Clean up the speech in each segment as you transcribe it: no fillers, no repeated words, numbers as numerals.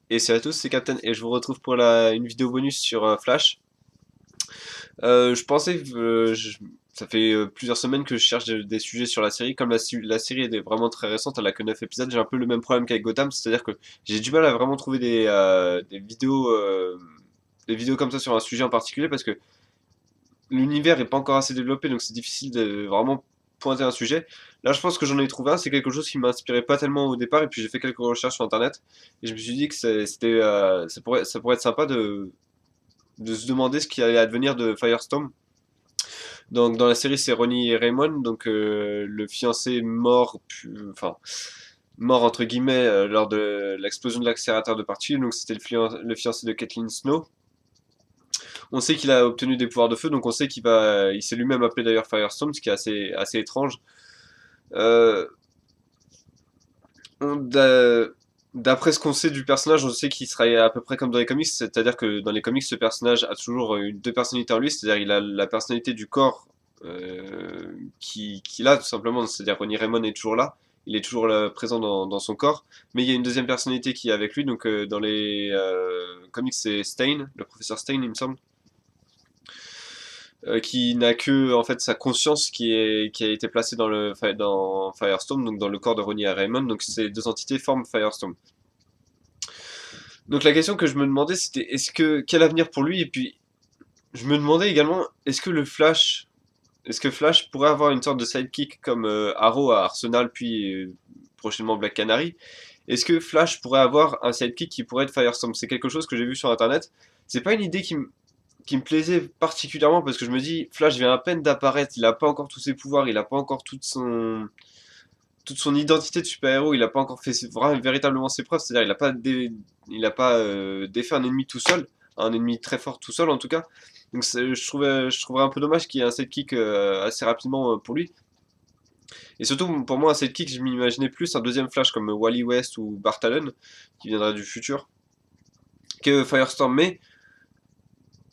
Et salut à tous, c'est Captain et je vous retrouve pour une vidéo bonus sur Flash. Je pensais, ça fait plusieurs semaines que je cherche des sujets sur la série. Comme la série est vraiment très récente, elle a que 9 épisodes, j'ai un peu le même problème qu'avec Gotham, c'est-à-dire que j'ai du mal à vraiment trouver des vidéos comme ça sur un sujet en particulier parce que l'univers est pas encore assez développé, donc c'est difficile de vraiment pointer un sujet. Là, je pense que j'en ai trouvé un, c'est quelque chose qui m'inspirait pas tellement au départ, et puis j'ai fait quelques recherches sur internet, et je me suis dit que ça pourrait être sympa de se demander ce qui allait advenir de Firestorm. Donc, dans la série, c'est Ronnie et Raymond, donc le fiancé mort, enfin, mort entre guillemets, lors de l'explosion de l'accélérateur de particules, donc c'était le fiancé de Kathleen Snow. On sait qu'il a obtenu des pouvoirs de feu, donc on sait il s'est lui-même appelé d'ailleurs Firestorm, ce qui est assez étrange. Euh, on- d'a- D'après ce qu'on sait du personnage, on sait qu'il sera à peu près comme dans les comics, c'est-à-dire que dans les comics, ce personnage a toujours deux personnalités en lui, c'est-à-dire il a la personnalité du corps qu'il a tout simplement, c'est-à-dire Ronnie Raymond est toujours là, il est toujours là, présent dans son corps, mais il y a une deuxième personnalité qui est avec lui, donc dans les comics c'est Stain, le professeur Stain il me semble, qui n'a que en fait sa conscience qui a été placée dans Firestorm, donc dans le corps de Ronnie et Raymond. Donc ces deux entités forment Firestorm. Donc la question que je me demandais c'était quel avenir pour lui, et puis je me demandais également est-ce que Flash pourrait avoir une sorte de sidekick comme Arrow à Arsenal puis prochainement Black Canary. Est-ce que Flash pourrait avoir un sidekick qui pourrait être Firestorm? C'est quelque chose que j'ai vu sur internet. C'est pas une idée qui me plaisait particulièrement parce que je me dis, Flash vient à peine d'apparaître, il a pas encore tous ses pouvoirs, il a pas encore toute son identité de super-héros, il a pas encore fait vraiment véritablement ses preuves, c'est-à-dire il a pas défait un ennemi tout seul, un ennemi très fort tout seul en tout cas. Donc je trouverais un peu dommage qu'il y ait un sidekick assez rapidement pour lui. Et surtout pour moi un sidekick, je m'imaginais plus un deuxième Flash comme Wally West ou Bart Allen qui viendra du futur que Firestorm. Mais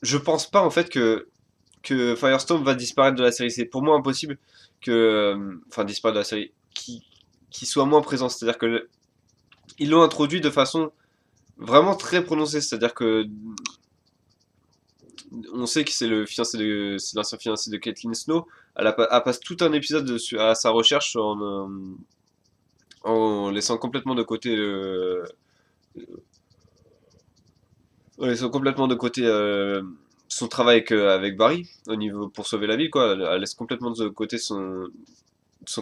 je pense pas en fait que Firestorm va disparaître de la série. C'est pour moi impossible enfin, disparaître de la série, qui soit moins présent. C'est-à-dire que ils l'ont introduit de façon vraiment très prononcée. C'est-à-dire que on sait que c'est l'ancien fiancé de Caitlyn Snow. Elle passe tout un épisode à sa recherche en laissant complètement de côté en laissant complètement de côté son travail avec Barry au niveau pour sauver la ville quoi. Elle laisse complètement de côté son son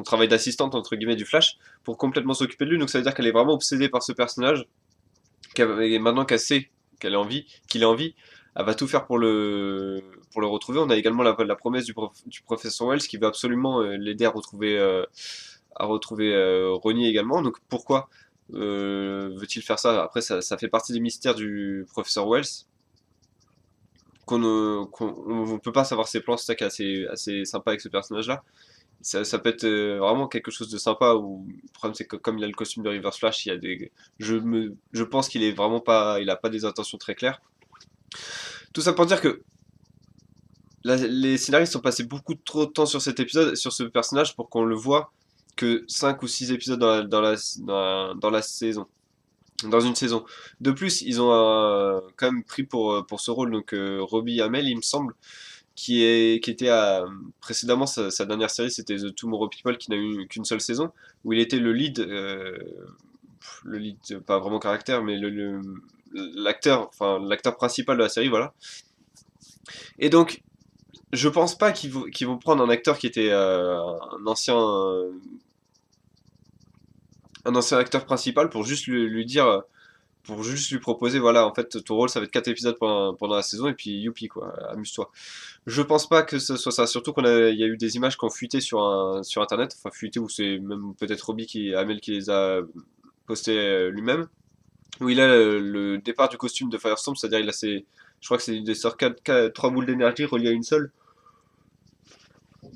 travail d'assistante entre guillemets du Flash pour complètement s'occuper de lui. Donc ça veut dire qu'elle est vraiment obsédée par ce personnage. Et maintenant qu'elle sait qu'il est en vie, elle va tout faire pour le retrouver. On a également la promesse du professeur Wells qui veut absolument l'aider à retrouver Ronnie également. Donc pourquoi veut-il faire ça? Après, ça fait partie des mystères du professeur Wells. On peut pas savoir ses plans, c'est ça qui est assez sympa avec ce personnage-là. Ça peut être vraiment quelque chose de sympa. Où, le problème, c'est que comme il a le costume de Reverse Flash, je pense qu'il est vraiment pas, il a pas des intentions très claires. Tout ça pour dire que les scénaristes ont passé beaucoup trop de temps sur cet épisode, sur ce personnage, pour qu'on le voit que 5 ou 6 épisodes dans la saison. Dans une saison. De plus, ils ont quand même pris pour ce rôle donc Robbie Amell, il me semble, qui était précédemment sa dernière série, c'était The Tomorrow People, qui n'a eu qu'une seule saison, où il était le lead, pas vraiment caractère, mais l'acteur, enfin l'acteur principal de la série, voilà. Et donc, je pense pas qu'ils vont prendre un acteur qui était un ancien acteur principal pour juste lui dire, pour juste lui proposer, voilà, en fait, ton rôle, ça va être 4 épisodes pendant la saison, et puis youpi, quoi, amuse-toi. Je pense pas que ce soit ça, surtout il y a eu des images qui ont fuité sur internet, enfin fuité, ou c'est même peut-être Amel qui les a postées lui-même, où il a le départ du costume de Firestorm, c'est-à-dire je crois que c'est des sortes 3 boules d'énergie reliées à une seule,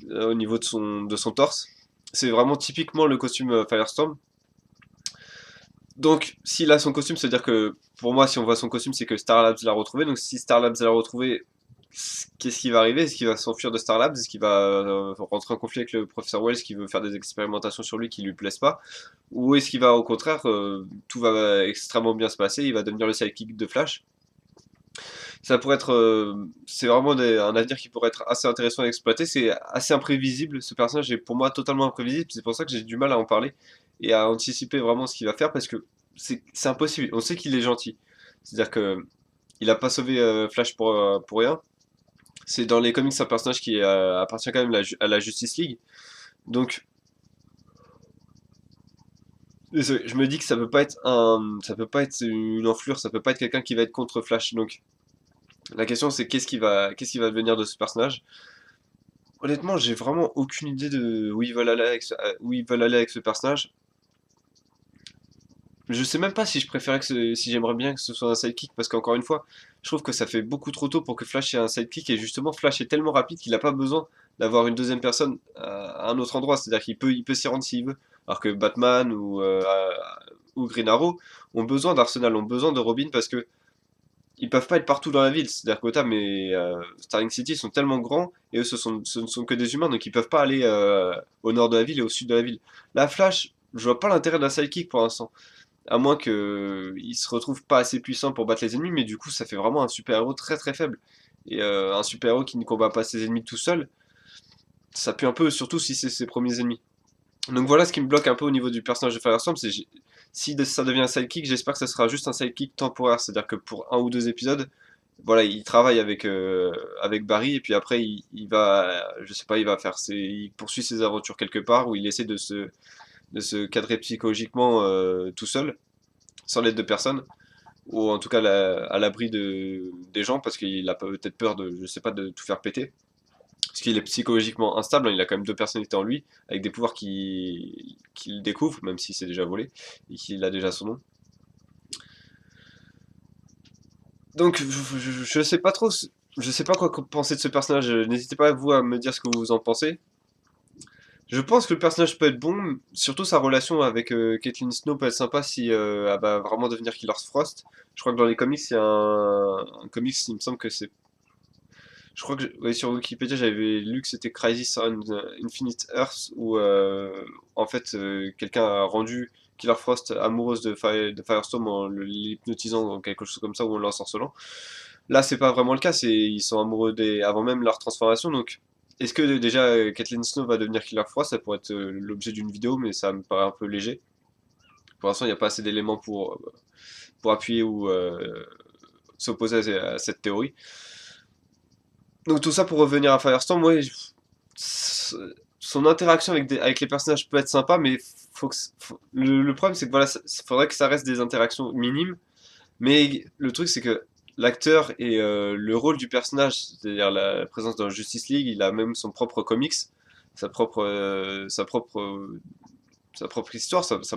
au niveau de son torse. C'est vraiment typiquement le costume Firestorm. Donc, s'il a son costume, c'est-à-dire que pour moi, si on voit son costume, c'est que Star Labs l'a retrouvé. Donc, si Star Labs l'a retrouvé, qu'est-ce qui va arriver? Est-ce qu'il va s'enfuir de Star Labs? Est-ce qu'il va rentrer en conflit avec le professeur Wells qui veut faire des expérimentations sur lui qui lui plaisent pas? Ou est-ce qu'il va au contraire, tout va extrêmement bien se passer, il va devenir le sidekick de Flash? Ça pourrait être, c'est vraiment un avenir qui pourrait être assez intéressant à exploiter. C'est assez imprévisible. Ce personnage est pour moi totalement imprévisible. C'est pour ça que j'ai du mal à en parler et à anticiper vraiment ce qu'il va faire parce que c'est impossible. On sait qu'il est gentil. C'est-à-dire que il a pas sauvé Flash pour rien. C'est dans les comics un personnage qui appartient quand même à la Justice League. Donc je me dis que ça peut pas être une enflure, ça peut pas être quelqu'un qui va être contre Flash. Donc la question c'est qu'est-ce qui va devenir de ce personnage? Honnêtement, j'ai vraiment aucune idée de où ils veulent aller où ils veulent aller avec ce personnage. Je sais même pas si je préférais si j'aimerais bien que ce soit un sidekick, parce qu'encore une fois, je trouve que ça fait beaucoup trop tôt pour que Flash ait un sidekick, et justement, Flash est tellement rapide qu'il n'a pas besoin d'avoir une deuxième personne à un autre endroit, c'est-à-dire il peut s'y rendre s'il veut. Alors que Batman ou Green Arrow ont besoin d'Arsenal, ont besoin de Robin, parce que ils peuvent pas être partout dans la ville. C'est-à-dire que Gotham et Starling City sont tellement grands, et eux ce ne sont que des humains, donc ils peuvent pas aller au nord de la ville et au sud de la ville. La Flash, je vois pas l'intérêt d'un sidekick pour l'instant. À moins qu'il se retrouve pas assez puissant pour battre les ennemis, mais du coup ça fait vraiment un super-héros très très faible. Et un super-héros qui ne combat pas ses ennemis tout seul, ça pue un peu, surtout si c'est ses premiers ennemis. Donc voilà ce qui me bloque un peu au niveau du personnage de Firestorm, c'est si ça devient un sidekick, j'espère que ça sera juste un sidekick temporaire, c'est-à-dire que pour un ou deux épisodes, voilà, il travaille avec Barry et puis après il va, je sais pas, il poursuit ses aventures quelque part où il essaie de se cadrer psychologiquement tout seul, sans l'aide de personne, ou en tout cas à l'abri des gens parce qu'il a peut-être peur de, je sais pas, de tout faire péter. Parce qu'il est psychologiquement instable, hein, il a quand même deux personnalités en lui, avec des pouvoirs qu'il découvre, même si c'est déjà volé, et qu'il a déjà son nom. Donc, je sais pas trop, je sais pas quoi penser de ce personnage. N'hésitez pas vous à me dire ce que vous en pensez. Je pense que le personnage peut être bon, surtout sa relation avec Caitlyn Snow peut être sympa si elle va vraiment devenir Killer Frost. Je crois que dans les comics, il y a un comics, il me semble que c'est. Je crois que ouais, sur Wikipédia, j'avais lu que c'était Crisis on Infinite Earth, où en fait quelqu'un a rendu Killer Frost amoureuse de Firestorm en l'hypnotisant ou quelque chose comme ça, ou en l'ensorcelant. Là, c'est pas vraiment le cas, ils sont amoureux avant même leur transformation, donc est-ce que déjà Caitlyn Snow va devenir Killer Frost? Ça pourrait être l'objet d'une vidéo, mais ça me paraît un peu léger. Pour l'instant, il n'y a pas assez d'éléments pour appuyer ou s'opposer à cette théorie. Donc tout ça pour revenir à Firestorm, ouais, son interaction avec les personnages peut être sympa, mais le problème c'est que voilà, faudrait que ça reste des interactions minimes. Mais le truc c'est que l'acteur et le rôle du personnage, c'est-à-dire la présence dans Justice League, il a même son propre comics, sa propre, euh, sa propre, euh, sa propre histoire, sa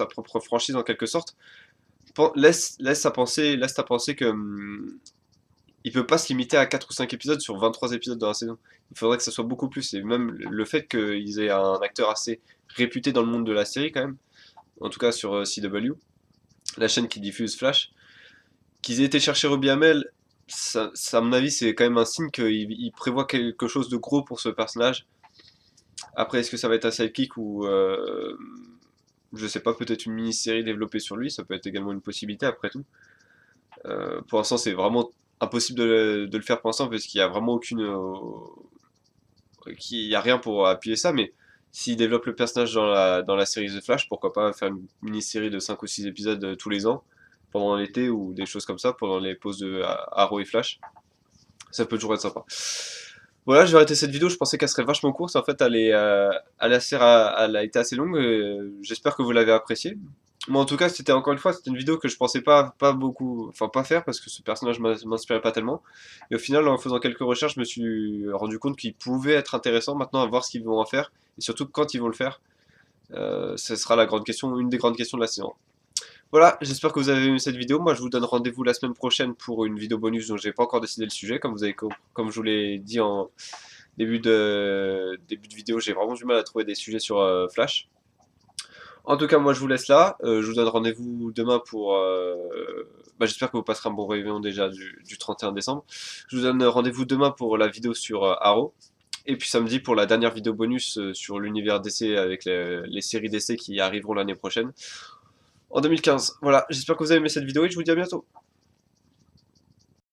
propre franchise en quelque sorte. Laisse à penser que il peut pas se limiter à 4 ou 5 épisodes sur 23 épisodes dans la saison. Il faudrait que ça soit beaucoup plus. Et même le fait qu'ils aient un acteur assez réputé dans le monde de la série, quand même, en tout cas sur CW, la chaîne qui diffuse Flash, qu'ils aient été chercher Robbie Amell, à mon avis, c'est quand même un signe qu'il prévoit quelque chose de gros pour ce personnage. Après, est-ce que ça va être un sidekick ou. Je sais pas, peut-être une mini-série développée sur lui, ça peut être également une possibilité après tout. Pour l'instant, c'est vraiment impossible de le faire pour l'instant parce qu'il y a vraiment qu'il y a rien pour appuyer ça. Mais s'il développe le personnage dans la série The Flash, pourquoi pas faire une mini-série de 5 ou 6 épisodes tous les ans pendant l'été ou des choses comme ça pendant les pauses de Arrow et Flash. Ça peut toujours être sympa. Voilà, je vais arrêter cette vidéo. Je pensais qu'elle serait vachement courte. En fait, elle a été assez longue. J'espère que vous l'avez appréciée. Moi, en tout cas, c'était encore une fois, c'était une vidéo que je pensais pas beaucoup, enfin pas faire parce que ce personnage m'inspirait pas tellement. Et au final, en faisant quelques recherches, je me suis rendu compte qu'il pouvait être intéressant. Maintenant, à voir ce qu'ils vont en faire et surtout quand ils vont le faire. Ce sera la grande question, une des grandes questions de la saison. Voilà, j'espère que vous avez aimé cette vidéo. Moi, je vous donne rendez-vous la semaine prochaine pour une vidéo bonus dont j'ai pas encore décidé le sujet. Comme je vous l'ai dit en début de vidéo, j'ai vraiment du mal à trouver des sujets sur Flash. En tout cas, moi je vous laisse là. Je vous donne rendez-vous demain pour. Bah, j'espère que vous passerez un bon réveillon déjà du 31 décembre. Je vous donne rendez-vous demain pour la vidéo sur Arrow. Et puis samedi pour la dernière vidéo bonus sur l'univers DC avec les séries DC qui arriveront l'année prochaine. En 2015. Voilà, j'espère que vous avez aimé cette vidéo et je vous dis à bientôt.